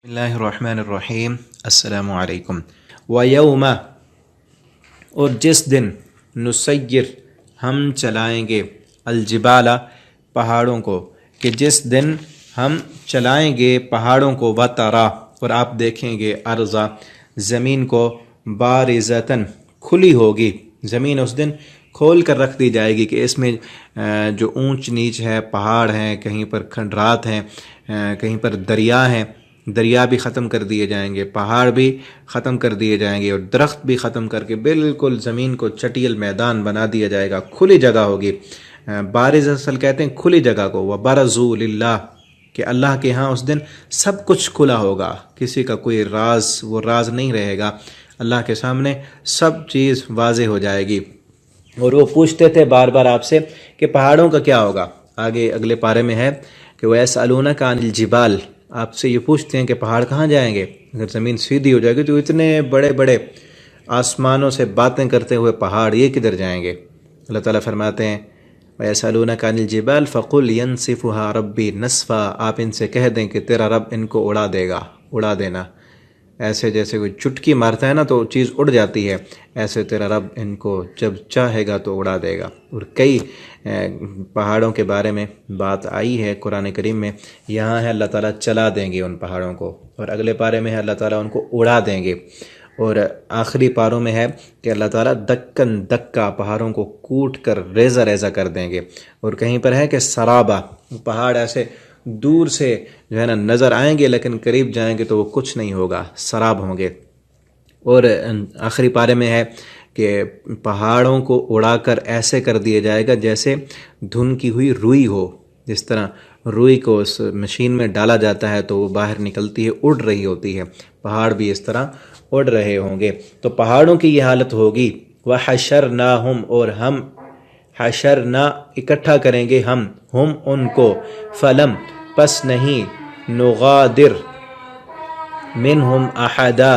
اللہ الرحمن الرحیم السلام علیکم ویوم، اور جس دن نسیر ہم چلائیں گے الجبال پہاڑوں کو، کہ جس دن ہم چلائیں گے پہاڑوں کو، وترا اور آپ دیکھیں گے ارضا زمین کو، بارزتاً کھلی ہوگی، زمین اس دن کھول کر رکھ دی جائے گی کہ اس میں جو اونچ نیچ ہے، پہاڑ ہیں، کہیں پر کھنڈرات ہیں، کہیں پر دریا ہیں، دریا بھی ختم کر دیے جائیں گے، پہاڑ بھی ختم کر دیے جائیں گے، اور درخت بھی ختم کر کے بالکل زمین کو چٹیل میدان بنا دیا جائے گا، کھلی جگہ ہوگی۔ بارز اصل کہتے ہیں کھلی جگہ کو، وبرزوا للہ، کہ اللہ کے ہاں اس دن سب کچھ کھلا ہوگا، کسی کا کوئی راز وہ راز نہیں رہے گا، اللہ کے سامنے سب چیز واضح ہو جائے گی۔ اور وہ پوچھتے تھے بار بار آپ سے کہ پہاڑوں کا کیا ہوگا، آگے اگلے پارے میں ہے کہ وَيَسْأَلُونَكَ عَنِ الْجِبَالِ، آپ سے یہ پوچھتے ہیں کہ پہاڑ کہاں جائیں گے، اگر زمین سیدھی ہو جائے گی تو اتنے بڑے بڑے آسمانوں سے باتیں کرتے ہوئے پہاڑ یہ کدھر جائیں گے؟ اللہ تعالیٰ فرماتے ہیں وَيَسْأَلُونَكَ عَنِ الْجِبَالِ فَقُلْ يَنْسِفُهَا رَبِّي نَسْفًا، آپ ان سے کہہ دیں کہ تیرا رب ان کو اڑا دے گا، اڑا دینا، ایسے جیسے کوئی چٹکی مارتا ہے نا تو چیز اڑ جاتی ہے، ایسے تیرا رب ان کو جب چاہے گا تو اڑا دے گا۔ اور کئی پہاڑوں کے بارے میں بات آئی ہے قرآن کریم میں، یہاں ہے اللہ تعالیٰ چلا دیں گے ان پہاڑوں کو، اور اگلے پارے میں ہے اللہ تعالیٰ ان کو اڑا دیں گے، اور آخری پاروں میں ہے کہ اللہ تعالیٰ دکن دکا پہاڑوں کو کوٹ کر ریزہ ریزہ کر دیں گے، اور کہیں پر ہے کہ سرابا، پہاڑ ایسے دور سے جو ہے نا نظر آئیں گے لیکن قریب جائیں گے تو وہ کچھ نہیں ہوگا، سراب ہوں گے۔ اور آخری پارے میں ہے کہ پہاڑوں کو اڑا کر ایسے کر دیا جائے گا جیسے دھن کی ہوئی روئی ہو، جس طرح روئی کو اس مشین میں ڈالا جاتا ہے تو وہ باہر نکلتی ہے، اڑ رہی ہوتی ہے، پہاڑ بھی اس طرح اڑ رہے ہوں گے، تو پہاڑوں کی یہ حالت ہوگی۔ وَحَشَرْنَاهُمْ، اور ہم حشرنا اکٹھا کریں گے ہم ان کو، فلم پس نہیں، نغادر منہم احدا،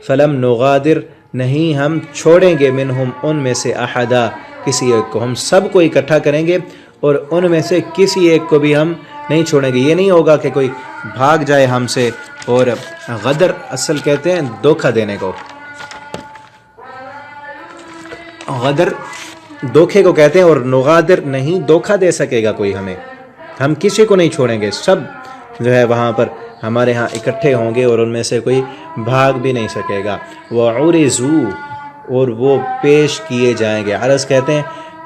فلم نغادر نہیں ہم چھوڑیں گے منہم ان میں سے احدا کسی ایک کو، ہم سب کو اکٹھا کریں گے اور ان میں سے کسی ایک کو بھی ہم نہیں چھوڑیں گے۔ یہ نہیں ہوگا کہ کوئی بھاگ جائے ہم سے، اور غدر اصل کہتے ہیں دھوکہ دینے کو، غدر دھوکے کو کہتے ہیں، اور نغادر نہیں دھوکہ دے سکے گا کوئی ہمیں، ہم کسی کو نہیں چھوڑیں گے، سب جو ہے وہاں پر ہمارے ہاں اکٹھے ہوں گے اور ان میں سے کوئی بھاگ بھی نہیں سکے گا۔ وَعُرِضُوا، اور وہ پیش کیے جائیں گے، عرض کہتے ہیں،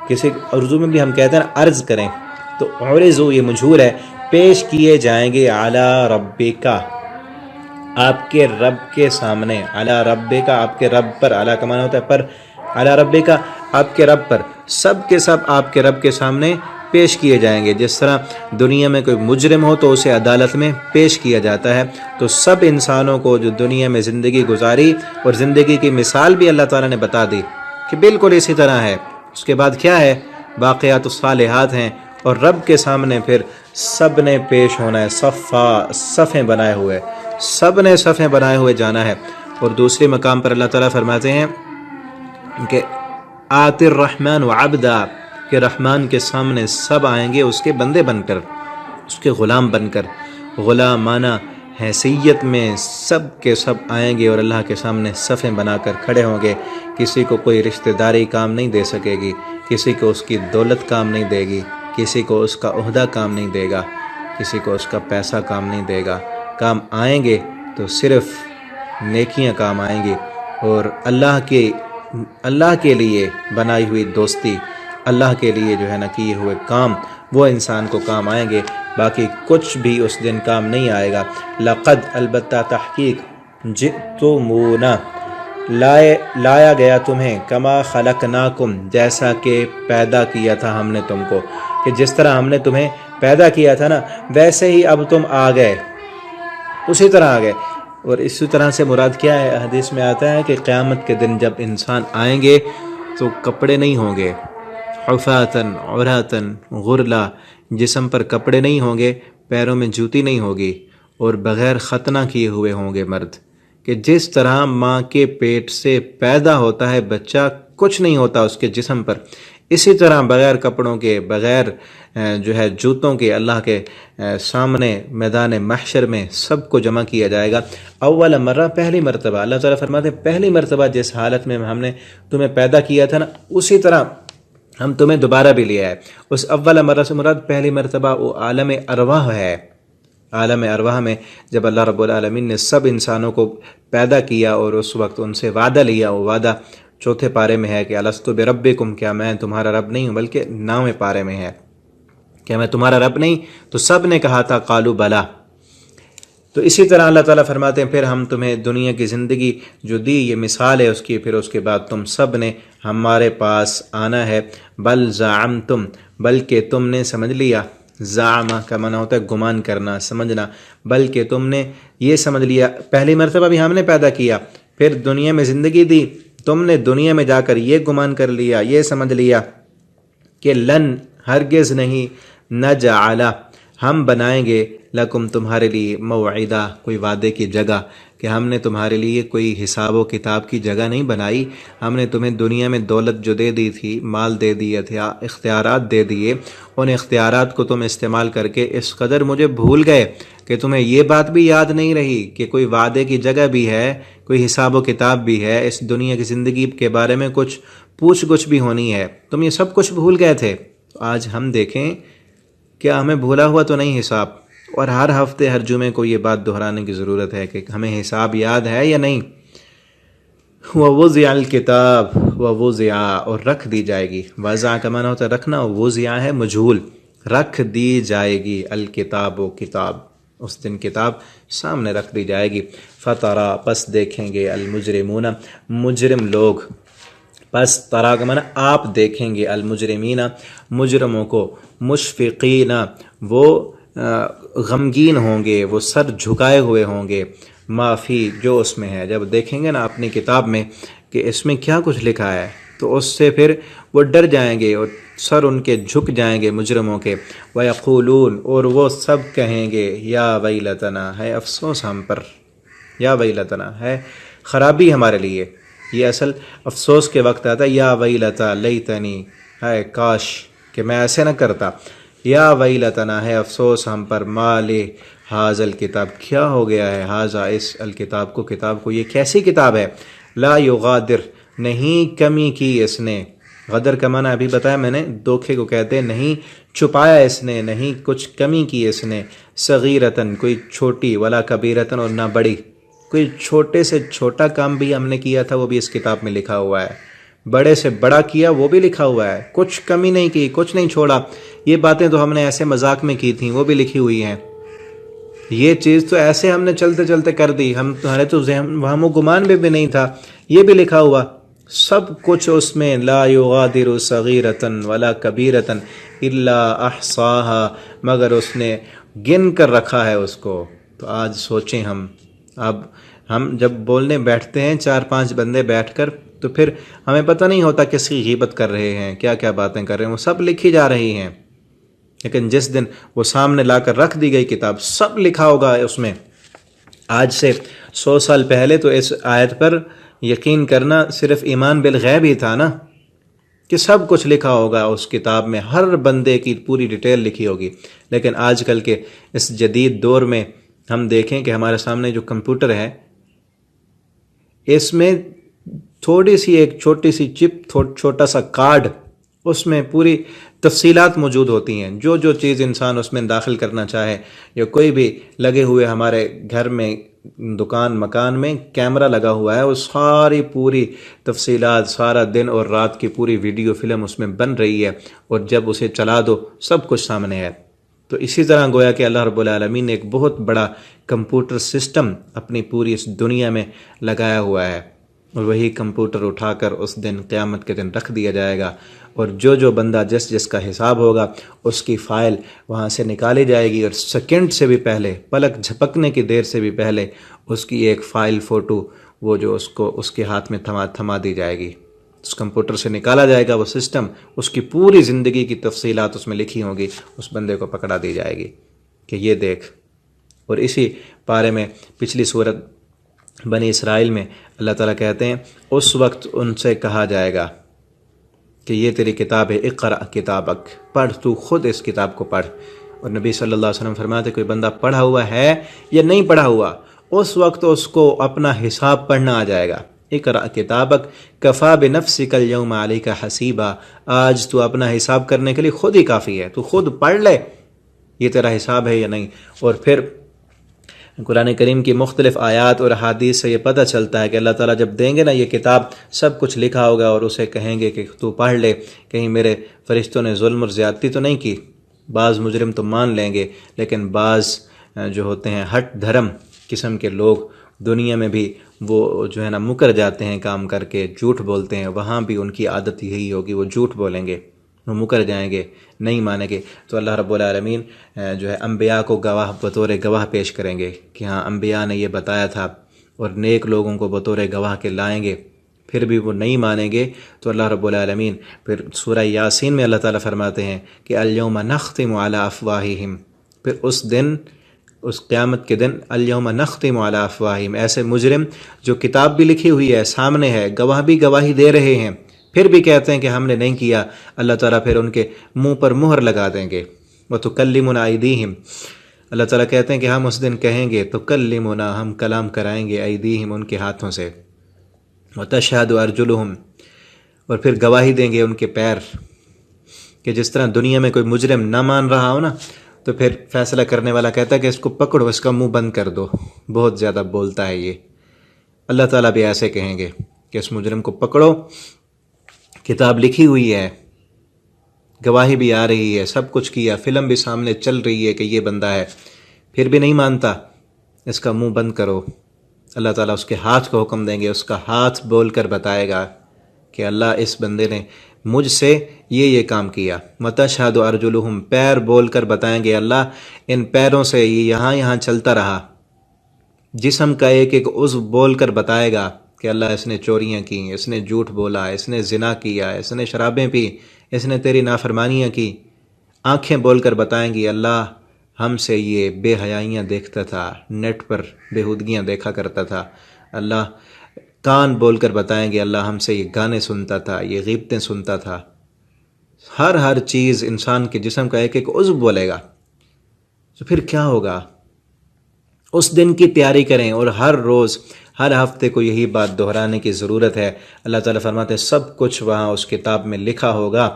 کسی اردو میں بھی ہم کہتے ہیں عرض کریں، تو عُرِضُوا یہ مجہور ہے، پیش کیے جائیں گے، علی ربک، آپ کے رب کے سامنے، علی ربک آپ کے رب پر، علی کا معنی ہوتا ہے پر، علی ربک آپ کے رب پر، سب کے سب آپ کے رب کے سامنے پیش کیے جائیں گے۔ جس طرح دنیا میں کوئی مجرم ہو تو اسے عدالت میں پیش کیا جاتا ہے، تو سب انسانوں کو جو دنیا میں زندگی گزاری اور زندگی کی مثال بھی اللہ تعالیٰ نے بتا دی کہ بالکل اسی طرح ہے، اس کے بعد کیا ہے، باقیات الصالحات ہیں، اور رب کے سامنے پھر سب نے پیش ہونا ہے، صفیں بنائے ہوئے، سب نے صفیں بنائے ہوئے جانا ہے۔ اور دوسرے مقام پر اللہ تعالیٰ فرماتے ہیں کہ آت الرحمن عبدا، کہ رحمان کے سامنے سب آئیں گے اس کے بندے بن کر، اس کے غلام بن کر، غلامانہ حیثیت میں سب کے سب آئیں گے اور اللہ کے سامنے صفیں بنا کر کھڑے ہوں گے۔ کسی کو کوئی رشتہ داری کام نہیں دے سکے گی، کسی کو اس کی دولت کام نہیں دے گی، کسی کو اس کا عہدہ کام نہیں دے گا، کسی کو اس کا پیسہ کام نہیں دے گا، کام آئیں گے تو صرف نیکیاں کام آئیں گی، اور اللہ کے لیے بنائی ہوئی دوستی، اللہ کے لیے جو ہے نا کیے ہوئے کام، وہ انسان کو کام آئیں گے، باقی کچھ بھی اس دن کام نہیں آئے گا۔ لقد، البتہ تحقیق، جئتمونا لایا گیا تمہیں، کما خلقناکم جیسا کہ پیدا کیا تھا ہم نے تم کو، کہ جس طرح ہم نے تمہیں پیدا کیا تھا نا ویسے ہی اب تم آ گئے، اسی طرح آ گئے۔ اور اسی طرح سے مراد کیا ہے، حدیث میں آتا ہے کہ قیامت کے دن جب انسان آئیں گے تو کپڑے نہیں ہوں گے، حفاتن عراتن غرلا، جسم پر کپڑے نہیں ہوں گے، پیروں میں جوتی نہیں ہوگی، اور بغیر ختنہ کیے ہوئے ہوں گے مرد، کہ جس طرح ماں کے پیٹ سے پیدا ہوتا ہے بچہ، کچھ نہیں ہوتا اس کے جسم پر، اسی طرح بغیر کپڑوں کے، بغیر جو ہے جوتوں کے اللہ کے سامنے میدان محشر میں سب کو جمع کیا جائے گا۔ اول مرہ، پہلی مرتبہ، اللہ تعالیٰ فرماتے ہیں پہلی مرتبہ جس حالت میں ہم نے تمہیں پیدا کیا تھا نا، اسی طرح ہم تمہیں دوبارہ بھی لیا ہے۔ اس اول مرہ سے مراد پہلی مرتبہ وہ عالم ارواح ہے۔ عالم ارواح میں جب اللہ رب العالمین نے سب انسانوں کو پیدا کیا اور اس وقت ان سے وعدہ لیا، وہ وعدہ چوتھے پارے میں ہے کہ الستو بربکم، کیا میں تمہارا رب نہیں ہوں، بلکہ 9ویں پارے میں ہے کہ میں تمہارا رب نہیں، تو سب نے کہا تھا قالوا بلا۔ تو اسی طرح اللہ تعالیٰ فرماتے ہیں پھر ہم تمہیں دنیا کی زندگی جو دی، یہ مثال ہے اس کی، پھر اس کے بعد تم سب نے ہمارے پاس آنا ہے۔ بل زعمتم، بلکہ تم نے سمجھ لیا، زعمہ کا معنی ہوتا ہے گمان کرنا، سمجھنا، بلکہ تم نے یہ سمجھ لیا، پہلی مرتبہ بھی ہم نے پیدا کیا، پھر دنیا میں زندگی دی، تم نے دنیا میں جا کر یہ گمان کر لیا، یہ سمجھ لیا کہ لن، ہرگز نہیں، نجعل، ہم بنائیں گے، لکم، تمہارے لیے، موعدہ، کوئی وعدے کی جگہ، کہ ہم نے تمہارے لیے کوئی حساب و کتاب کی جگہ نہیں بنائی، ہم نے تمہیں دنیا میں دولت جو دے دی تھی، مال دے دیا تھا، اختیارات دے دیے، ان اختیارات کو تم استعمال کر کے اس قدر مجھے بھول گئے کہ تمہیں یہ بات بھی یاد نہیں رہی کہ کوئی وعدے کی جگہ بھی ہے، کوئی حساب و کتاب بھی ہے، اس دنیا کی زندگی کے بارے میں کچھ پوچھ گچھ بھی ہونی ہے، تم یہ سب کچھ بھول گئے تھے۔ آج ہم دیکھیں کیا ہمیں بھولا ہوا تو نہیں حساب، اور ہر ہفتے ہر جمعے کو یہ بات دہرانے کی ضرورت ہے کہ ہمیں حساب یاد ہے یا نہیں۔ وَوُضِعَ الْكِتَابُ، وَوُضِعَ، اور رکھ دی جائے گی، وضع کا معنی ہوتا ہے رکھنا، وضع ہے مجہول، رکھ دی جائے گی، الکتاب، و کتاب، اس دن کتاب سامنے رکھ دی جائے گی۔ فَتَرَى، پس دیکھیں گے، المجرمون، مجرم لوگ، پس ترا کا معنی آپ دیکھیں گے، المجرمین، مجرموں کو، مشفقین، وہ غمگین ہوں گے، وہ سر جھکائے ہوئے ہوں گے، معافی، جو اس میں ہے، جب دیکھیں گے نا اپنی کتاب میں کہ اس میں کیا کچھ لکھا ہے تو اس سے پھر وہ ڈر جائیں گے اور سر ان کے جھک جائیں گے مجرموں کے۔ وَيَقُولُونَ، اور وہ سب کہیں گے، یا ویلتنا، ہے افسوس ہم پر، یا ویلتنا، ہے خرابی ہمارے لیے، یہ اصل افسوس کے وقت آتا ہے، یا ویلتا لیتنی، ہے کاش کہ میں ایسے نہ کرتا، یا ویلتنا، ہے افسوس ہم پر، مال حاذا الکتاب، کیا ہو گیا ہے، حاذا، اس الکتاب کو، کتاب کو، یہ کیسی کتاب ہے، لا یغادر، نہیں کمی کی اس نے، غدر کا معنی ابھی بتایا میں نے، دھوکے کو کہتے ہیں، نہیں چھپایا اس نے، نہیں کچھ کمی کی اس نے، صغیرتن، کوئی چھوٹی، ولا کبیرتن، اور نہ بڑی، کوئی چھوٹے سے چھوٹا کام بھی ہم نے کیا تھا وہ بھی اس کتاب میں لکھا ہوا ہے، بڑے سے بڑا کیا وہ بھی لکھا ہوا ہے، کچھ کمی نہیں کی، کچھ نہیں چھوڑا، یہ باتیں تو ہم نے ایسے مذاق میں کی تھیں وہ بھی لکھی ہوئی ہیں، یہ چیز تو ایسے ہم نے چلتے چلتے کر دی، ہمارے تو ذہن وہم و گمان میں بھی نہیں تھا، یہ بھی لکھا ہوا، سب کچھ اس میں، لا یغادر صغیرتن ولا کبیرتن الا احصاها، مگر اس نے گن کر رکھا ہے اس کو۔ تو آج سوچیں اب ہم جب بولنے بیٹھتے ہیں 4-5 بندے بیٹھ کر تو پھر ہمیں پتہ نہیں ہوتا کس کی غیبت کر رہے ہیں، کیا کیا باتیں کر رہے ہیں، وہ سب لکھی جا رہی ہیں، لیکن جس دن وہ سامنے لا کر رکھ دی گئی کتاب سب لکھا ہوگا اس میں۔ آج سے 100 سال پہلے تو اس آیت پر یقین کرنا صرف ایمان بالغیب ہی تھا نا، کہ سب کچھ لکھا ہوگا اس کتاب میں، ہر بندے کی پوری ڈیٹیل لکھی ہوگی، لیکن آج کل کے اس جدید دور میں ہم دیکھیں کہ ہمارے سامنے جو کمپیوٹر ہے اس میں تھوڑی سی ایک چھوٹی سی چپ، چھوٹا سا کارڈ، اس میں پوری تفصیلات موجود ہوتی ہیں، جو جو چیز انسان اس میں داخل کرنا چاہے، یا کوئی بھی لگے ہوئے ہمارے گھر میں، دکان مکان میں کیمرہ لگا ہوا ہے، وہ ساری پوری تفصیلات، سارا دن اور رات کی پوری ویڈیو فلم اس میں بن رہی ہے، اور جب اسے چلا دو سب کچھ سامنے ہے۔ تو اسی طرح گویا کہ اللہ رب العالمین نے ایک بہت بڑا کمپیوٹر سسٹم اپنی پوری اس دنیا میں لگایا ہوا ہے، اور وہی کمپیوٹر اٹھا کر اس دن قیامت کے دن رکھ دیا جائے گا، اور جو جو بندہ جس کا حساب ہوگا اس کی فائل وہاں سے نکالی جائے گی، اور سیکنڈ سے بھی پہلے، پلک جھپکنے کی دیر سے بھی پہلے اس کی ایک فائل، فوٹو، وہ جو اس کے ہاتھ میں تھما دی جائے گی، اس کمپیوٹر سے نکالا جائے گا وہ سسٹم، اس کی پوری زندگی کی تفصیلات اس میں لکھی ہوں گی، اس بندے کو پکڑا دی جائے گی کہ یہ دیکھ۔ اور اسی پارے میں پچھلی سورت بنی اسرائیل میں اللہ تعالیٰ کہتے ہیں اس وقت ان سے کہا جائے گا، کہ یہ تیری کتاب ہے، اقرأ کتابک، پڑھ، تو خود اس کتاب کو پڑھ۔ اور نبی صلی اللہ علیہ وسلم فرماتے کوئی بندہ پڑھا ہوا ہے یا نہیں پڑھا ہوا، اس وقت اس کو اپنا حساب پڑھنا آ جائے گا۔ اقرأ کتابک کفا بنفسک اليوم علیک حسیبا، آج تو اپنا حساب کرنے کے لیے خود ہی کافی ہے، تو خود پڑھ لے یہ تیرا حساب ہے یا نہیں۔ اور پھر قرآن کریم کی مختلف آیات اور احادیث سے یہ پتہ چلتا ہے کہ اللہ تعالیٰ جب دیں گے نا یہ کتاب، سب کچھ لکھا ہوگا اور اسے کہیں گے کہ تو پڑھ لے، کہیں میرے فرشتوں نے ظلم اور زیادتی تو نہیں کی۔ بعض مجرم تو مان لیں گے، لیکن بعض جو ہوتے ہیں ہٹ دھرم قسم کے لوگ دنیا میں بھی وہ جو ہے نا مکر جاتے ہیں کام کر کے، جھوٹ بولتے ہیں، وہاں بھی ان کی عادت یہی ہوگی، وہ جھوٹ بولیں گے، وہ مکر جائیں گے، نہیں مانیں گے۔ تو اللہ رب العالمین جو ہے انبیاء کو گواہ بطور گواہ پیش کریں گے کہ ہاں انبیاء نے یہ بتایا تھا، اور نیک لوگوں کو بطور گواہ کے لائیں گے، پھر بھی وہ نہیں مانیں گے تو اللہ رب العالمین پھر سورہ یاسین میں اللہ تعالیٰ فرماتے ہیں کہ الیوم نختم علی افواہہم، پھر اس دن، اس قیامت کے دن، الیوم نختم علی افواہہم، ایسے مجرم جو کتاب بھی لکھی ہوئی ہے سامنے ہے، گواہ بھی گواہی دے رہے ہیں، پھر بھی کہتے ہیں کہ ہم نے نہیں کیا، اللہ تعالیٰ پھر ان کے منہ پر مہر لگا دیں گے۔ وَتُكَلِّمُنَا أَيْدِيهِمْ، اللہ تعالیٰ کہتے ہیں کہ ہم اس دن کہیں گے تُكَلِّمُنَا، ہم کلام کرائیں گے، أَيْدِيهِمْ، ان کے ہاتھوں سے، وَتَشْهَدُ أَرْجُلُهُمْ، اور پھر گواہی دیں گے ان کے پیر، کہ جس طرح دنیا میں کوئی مجرم نہ مان رہا ہو نا تو پھر فیصلہ کرنے والا کہتا ہے کہ اس کو پکڑو، اس کا منہ بند کر دو، بہت زیادہ بولتا ہے یہ، اللہ تعالیٰ بھی ایسے کہیں گے کہ اس مجرم کو پکڑو، کتاب لکھی ہوئی ہے، گواہی بھی آ رہی ہے، سب کچھ کیا، فلم بھی سامنے چل رہی ہے کہ یہ بندہ ہے، پھر بھی نہیں مانتا، اس کا منہ بند کرو۔ اللہ تعالیٰ اس کے ہاتھ کو حکم دیں گے، اس کا ہاتھ بول کر بتائے گا کہ اللہ اس بندے نے مجھ سے یہ کام کیا۔ وَتَشْهَدُ أَرْجُلُهُمْ، پیر بول کر بتائیں گے اللہ ان پیروں سے یہ یہاں چلتا رہا۔ جسم کا ایک ایک عضو بول کر بتائے گا کہ اللہ اس نے چوریاں کی، اس نے جھوٹ بولا، اس نے زنا کیا، اس نے شرابیں پی، اس نے تیری نافرمانیاں کی۔ آنکھیں بول کر بتائیں گی اللہ ہم سے یہ بے حیائیاں دیکھتا تھا، نیٹ پر بےہودگیاں دیکھا کرتا تھا۔ اللہ کان بول کر بتائیں گے اللہ ہم سے یہ گانے سنتا تھا، یہ غیبتیں سنتا تھا۔ ہر چیز انسان کے جسم کا ایک ایک عضو بولے گا، تو پھر کیا ہوگا؟ اس دن کی تیاری کریں، اور ہر روز، ہر ہفتے کو یہی بات دہرانے کی ضرورت ہے۔ اللہ تعالیٰ فرماتے ہیں سب کچھ وہاں اس کتاب میں لکھا ہوگا۔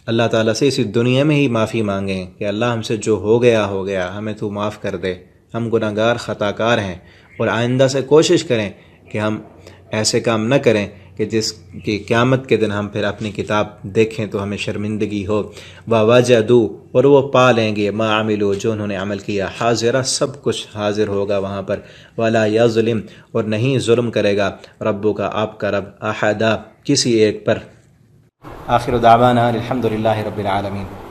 اللہ تعالیٰ سے اسی دنیا میں ہی معافی مانگیں کہ اللہ ہم سے جو ہو گیا، ہمیں تو معاف کر دے، ہم گناہ گار خطا کار ہیں، اور آئندہ سے کوشش کریں کہ ہم ایسے کام نہ کریں کہ جس کی قیامت کے دن ہم پھر اپنی کتاب دیکھیں تو ہمیں شرمندگی ہو۔ وَوَجَدُوا، اور وہ پا لیں گے، مَا عَمِلُوا، جو انہوں نے عمل کیا، حاضرہ، سب کچھ حاضر ہوگا وہاں پر، وَلَا يَظْلِمُ، اور نہیں ظلم کرے گا ربک، آپ کا رب، احدا، کسی ایک پر۔ آخر دعوانا الحمدللہ رب العالمین۔